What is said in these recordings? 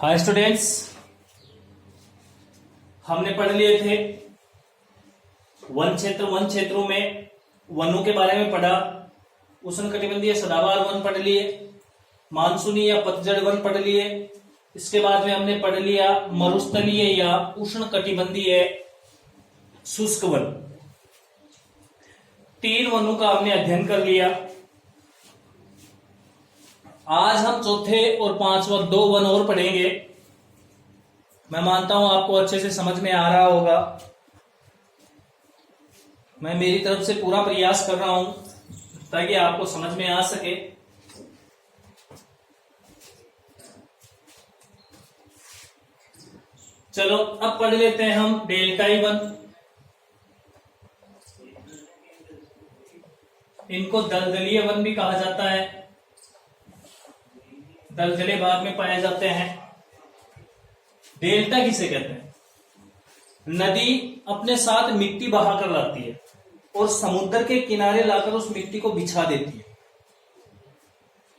Hi students, हमने पढ़ लिए थे वन क्षेत्रों में वनों के बारे में पढ़ा। उष्णकटिबंधीय सदाबहार वन पढ़ लिए, मानसूनी या पतझड़ वन पढ़ लिए। इसके बाद में हमने पढ़ लिया मरुस्थलीय या उष्णकटिबंधीय शुष्क वन। 3 वनों का हमने अध्ययन कर लिया। आज हम चौथे और 5वां 2 वन और पढ़ेंगे। मैं मानता हूं आपको अच्छे से समझ में आ रहा होगा। मैं मेरी तरफ से पूरा प्रयास कर रहा हूं ताकि आपको समझ में आ सके। चलो अब पढ़ लेते हैं हम डेल्टाई वन। इनको दलदलीय वन भी कहा जाता है। दलदले भाग में पाए जाते हैं। डेल्टा किसे कहते हैं? नदी अपने साथ मिट्टी बहा कर लाती है और समुद्र के किनारे लाकर उस मिट्टी को बिछा देती है।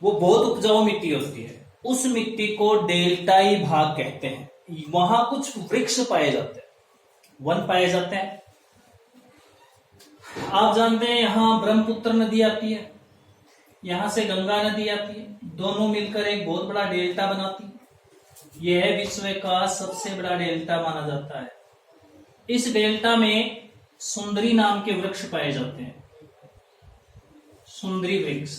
वो बहुत उपजाऊ मिट्टी होती है। उस मिट्टी को डेल्टाई भाग कहते हैं। वहां कुछ वृक्ष पाए जाते हैं, वन पाए जाते हैं। आप जानते हैं यहां ब्रह्मपुत्र नदी आती है, यहां से गंगा नदी आती है। दोनों मिलकर एक बहुत बड़ा डेल्टा बनाती है। यह विश्व का सबसे बड़ा डेल्टा माना जाता है। इस डेल्टा में सुंदरी नाम के वृक्ष पाए जाते हैं, सुंदरी वृक्ष।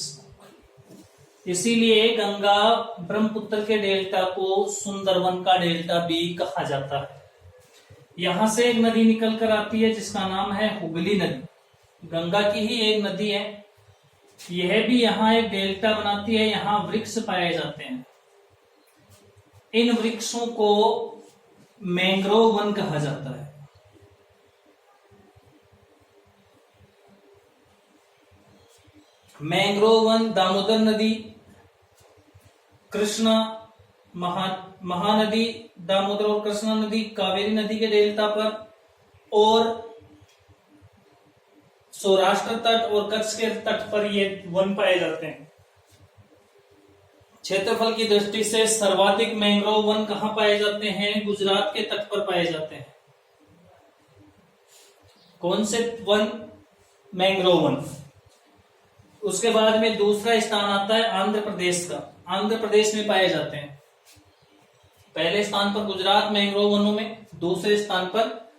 इसीलिए गंगा ब्रह्मपुत्र के डेल्टा को सुंदरवन का डेल्टा भी कहा जाता है। यहां से एक नदी निकल कर आती है जिसका नाम है हुगली नदी। गंगा की ही एक नदी है। यह भी यहां एक डेल्टा बनाती है। यहां वृक्ष पाए जाते हैं। इन वृक्षों को मैंग्रोव वन कहा जाता है। मैंग्रोव वन दामोदर नदी, कृष्णा, महानदी, दामोदर और कृष्णा नदी, कावेरी नदी के डेल्टा पर और सौराष्ट्र तट और कच्छ के तट पर ये वन पाए जाते हैं। क्षेत्रफल की दृष्टि से सर्वाधिक मैंग्रोव वन कहां पाए जाते हैं? गुजरात के तट पर पाए जाते हैं। कौन से वन? Mangrove one. उसके बाद में दूसरा स्थान आता है आंध्र प्रदेश का। आंध्र प्रदेश में पाए जाते हैं। पहले स्थान पर गुजरात मैंग्रोव वनों में, दूसरे स्थान पर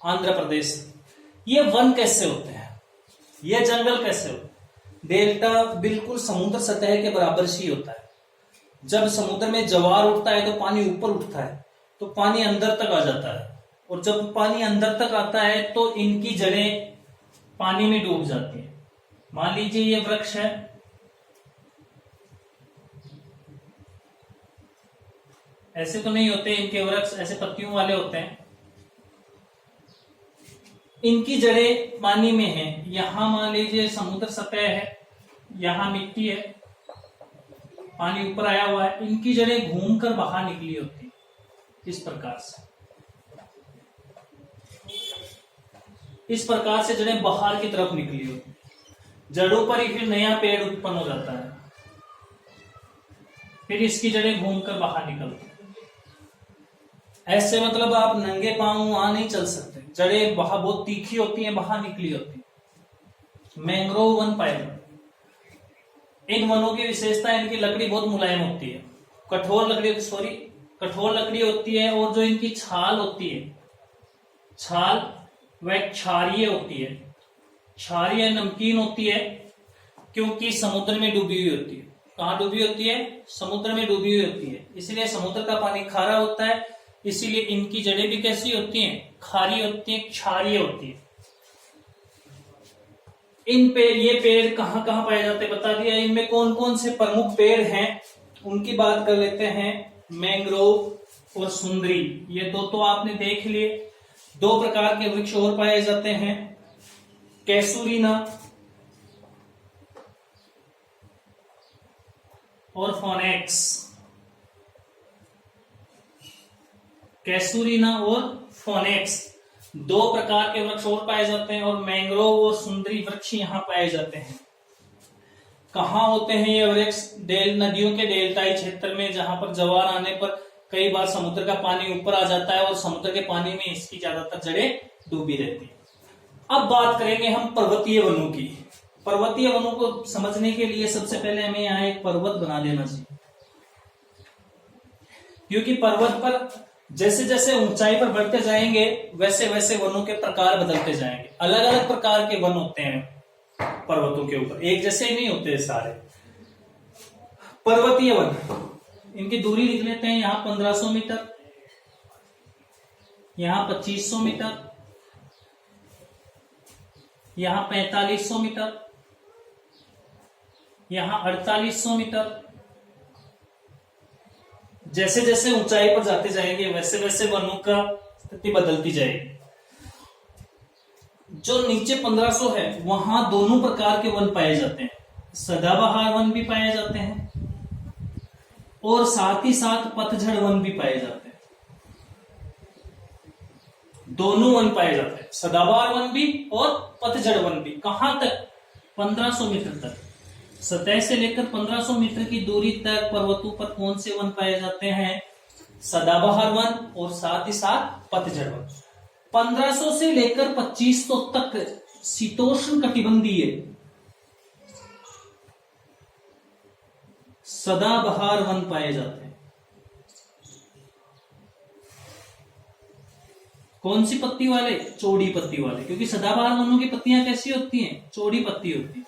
आंध्र प्रदेश। ये वन कैसे होते हैं? ये जंगल कैसे होते हैं? डेल्टा बिल्कुल समुद्र सतह के बराबर ही होता है। जब समुद्र में ज्वार उठता है तो पानी ऊपर उठता है, तो पानी अंदर तक आ जाता है। और जब पानी अंदर तक आता है तो इनकी जड़ें पानी में डूब जाती हैं। मान लीजिए ये वृक्ष है, ऐसे तो नहीं होते इनके वृक्ष, ऐसे पत्तियों वाले होते हैं। इनकी जड़ें पानी में हैं। यहां मान लीजिए समुद्र सतह है, यहां मिट्टी है, पानी ऊपर आया हुआ है। इनकी जड़ें घूमकर बाहर निकली होती इस प्रकार से। इस प्रकार से जड़ें बाहर की तरफ निकली होती। जड़ों पर ही फिर नया पेड़ उत्पन्न हो जाता है। फिर इसकी जड़ें घूमकर बाहर निकलती। ऐसे मतलब आप नंगे पांव वहां नहीं चल सकते। जड़ें बाहर बहुत तीखी होती हैं, बाहर निकली होती। मैंग्रोव वन पाए जाते। इन वनों की विशेषता, इनकी लकड़ी बहुत मुलायम होती है। कठोर लकड़ी होती है। और जो इनकी छाल होती है, छाल वह क्षारीय होती है। क्षारीय नमकीन होती है क्योंकि समुद्र में डूबी हुई होती है। कहां डूबी होती है? समुद्र में डूबी हुई होती है। इसलिए समुद्र का पानी खारा होता है। इसीलिए इनकी जड़ें भी कैसी होती हैं? खारी होती हैं, क्षारीय होती है। ये पेड़ कहां कहां पाए जाते हैं बता दिया। इनमें कौन कौन से प्रमुख पेड़ हैं उनकी बात कर लेते हैं। मैंग्रोव और सुंदरी, ये दो तो आपने देख लिए। 2 प्रकार के वृक्ष और पाए जाते हैं, कैसूरीना और फोनेक्स। कैसूरीना और फोनेक्स 2 प्रकार के वृक्ष और पाए जाते हैं। और मैंग्रोव और सुंदरी वृक्ष यहां पाए जाते हैं। कहाँ होते हैं ये वृक्ष? नदियों के डेल्टाई क्षेत्र में, जहां पर ज्वार आने पर कई बार समुद्र का पानी ऊपर आ जाता है और समुद्र के पानी में इसकी ज्यादातर जड़ें डूबी रहती है। अब बात करेंगे हम पर्वतीय वनों की। पर्वतीय वनों को समझने के लिए सबसे पहले हमें यहाँ एक पर्वत बना लेना चाहिए, क्योंकि पर्वत पर जैसे जैसे ऊंचाई पर बढ़ते जाएंगे वैसे वैसे वनों के प्रकार बदलते जाएंगे। अलग अलग प्रकार के वन होते हैं पर्वतों के ऊपर, एक जैसे नहीं होते सारे। पर्वतीय वन, इनकी दूरी लिख लेते हैं। यहाँ 1500 मीटर, यहाँ 2500 मीटर, यहाँ 4500 मीटर, यहाँ 4800 मीटर। जैसे जैसे ऊंचाई पर जाते जाएंगे वैसे वैसे वनों का स्थिति बदलती जाएगी। जो नीचे 1500 है वहां दोनों प्रकार के वन पाए जाते हैं, सदाबहार वन भी पाए जाते हैं और साथ ही साथ पतझड़ वन भी पाए जाते हैं। दोनों वन पाए जाते हैं, सदाबहार वन भी और पतझड़ वन भी। कहां तक? 1500 मीटर तक। सतह से लेकर 1500 मीटर की दूरी तक पर्वतों पर कौन से वन पाए जाते हैं? सदाबहार वन और साथ ही साथ पतझड़ वन। 1500 से लेकर 2500 तक शीतोष्ण कटिबंधीय सदाबहार वन पाए जाते हैं। कौन सी पत्ती वाले? चौड़ी पत्ती वाले, क्योंकि सदाबहार वनों की पत्तियां कैसी होती हैं? चौड़ी पत्ती होती है।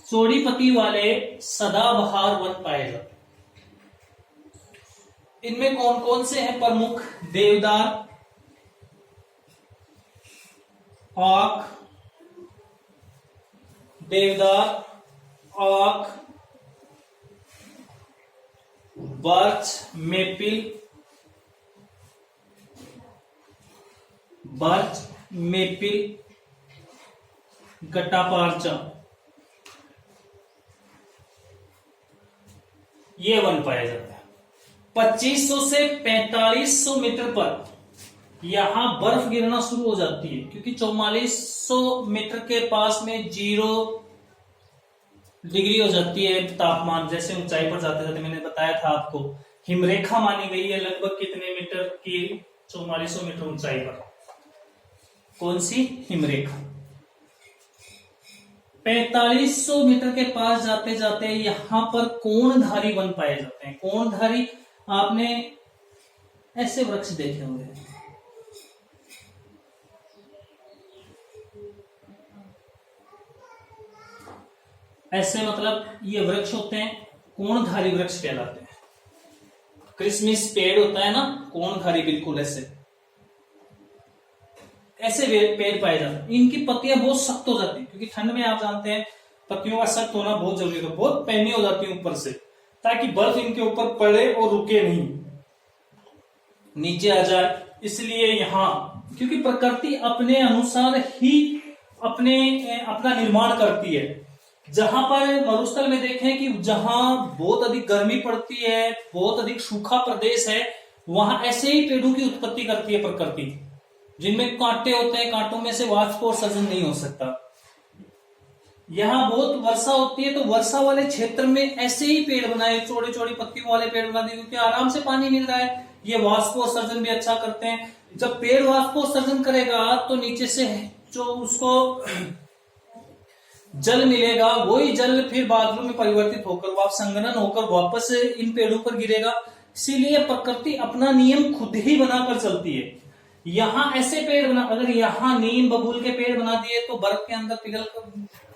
चौड़ी पत्ती वाले सदाबहार वन पाए जाते हैं। इनमें कौन कौन से हैं प्रमुख? देवदार, आक, देवदार, आक, बर्च, मेपिल, बर्च, मेपिल, गट्टापारचा, ये वन पाया जाता है। 2500 से 4500 मीटर पर यहां बर्फ गिरना शुरू हो जाती है, क्योंकि 4400 मीटर के पास में 0 डिग्री हो जाती है तापमान। जैसे ऊंचाई पर जाते जाते मैंने बताया था आपको, हिमरेखा मानी गई है लगभग कितने मीटर की? 4400 मीटर ऊंचाई पर। कौन सी? हिमरेखा। 4500 मीटर के पास जाते जाते यहां पर कोणधारी वन पाए जाते हैं। कोणधारी, आपने ऐसे वृक्ष देखे होंगे, ऐसे मतलब ये वृक्ष होते हैं, कोणधारी वृक्ष कहलाते हैं। क्रिसमस पेड़ होता है ना, कोणधारी, बिल्कुल ऐसे ऐसे पेड़ पाए जाते हैं। इनकी पत्तियां बहुत सख्त हो जाती है, क्योंकि ठंड में आप जानते हैं पत्तियों का सख्त होना बहुत जरूरी है, बहुत पैनी हो जाती है ऊपर से, ताकि बर्फ इनके ऊपर पड़े और रुके नहीं, नीचे आ जाए। इसलिए यहाँ, क्योंकि प्रकृति अपने अनुसार ही अपना निर्माण करती है। जहां पर मरुस्थल में देखें कि जहां बहुत अधिक गर्मी पड़ती है, बहुत अधिक सूखा प्रदेश है, वहां ऐसे ही पेड़ों की उत्पत्ति करती है प्रकृति, जिनमें कांटे होते हैं, कांटों में से वाष्पोत्सर्जन नहीं हो सकता। यहाँ बहुत वर्षा होती है, तो वर्षा वाले क्षेत्र में ऐसे ही पेड़ बनाए, चौड़ी चौड़ी पत्तियों वाले पेड़ बना दिए, क्योंकि आराम से पानी मिल रहा है, ये वाष्पोत्सर्जन भी अच्छा करते हैं। जब पेड़ वाष्पोत्सर्जन करेगा तो नीचे से जो उसको जल मिलेगा, वही जल फिर बादलों में परिवर्तित होकर संघनन होकर वापस इन पेड़ों पर गिरेगा। इसीलिए प्रकृति अपना नियम खुद ही बनाकर चलती है। यहाँ ऐसे पेड़ बना, अगर यहाँ नीम बबूल के पेड़ बना दिए तो बर्फ के अंदर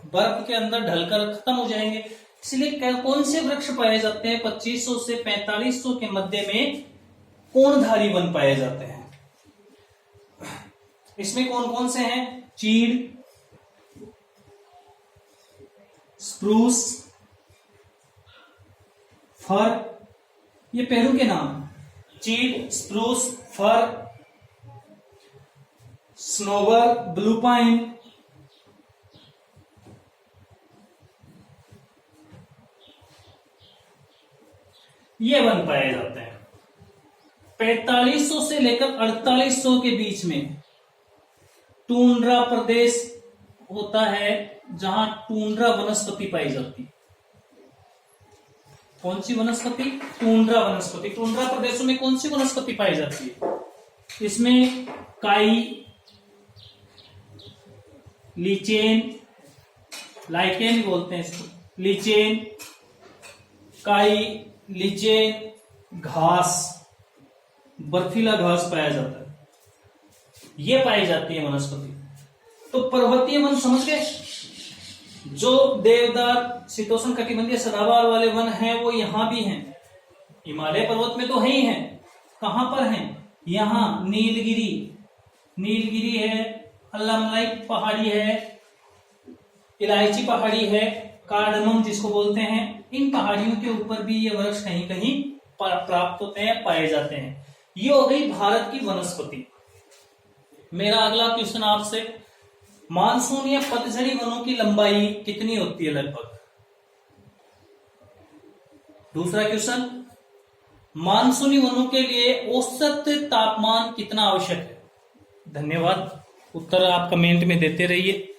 बर्फ के अंदर ढलकर खत्म हो जाएंगे। इसलिए कौन से वृक्ष पाए जाते हैं? 2500 से 4500 के मध्य में कोणधारी वन पाए जाते हैं। इसमें कौन कौन से हैं? चीड़, स्प्रूस, फर, ये पेड़ों के नाम। चीड़, स्प्रूस, फर, स्नोबर, ब्लू पाइन, ये वन पाए जाते हैं। 4500 से लेकर 4800 के बीच में टूंड्रा प्रदेश होता है, जहां टूंड्रा वनस्पति पाई जाती है। कौन सी वनस्पति? टुंड्रा वनस्पति। टुंड्रा प्रदेशों में कौन सी वनस्पति पाई जाती है? इसमें काई, लीचेन, लाइकेन बोलते हैं इसको, लीचेन, काई, लीचेन, घास, बर्फीला घास पाया जाता है, ये पाई जाती है वनस्पति। तो पर्वतीय वन समझ गए? जो देवदार, शीतोष्ण कटिबंधीय सदाबहार वाले वन हैं वो यहां भी हैं, हिमालय पर्वत में तो है ही है। कहां पर हैं? यहां नीलगिरी, नीलगिरी है, अल्लामलाई पहाड़ी है, इलायची पहाड़ी है, कार्डमम जिसको बोलते हैं, इन पहाड़ियों के ऊपर भी ये वृक्ष कहीं कहीं प्राप्त होते हैं, पाए जाते हैं। ये हो गई भारत की वनस्पति। मेरा अगला क्वेश्चन आपसे, मानसून या पतझड़ी वनों की लंबाई कितनी होती है लगभग? दूसरा क्वेश्चन, मानसूनी वनों के लिए औसत तापमान कितना आवश्यक है? धन्यवाद। उत्तर आप कमेंट में देते रहिए।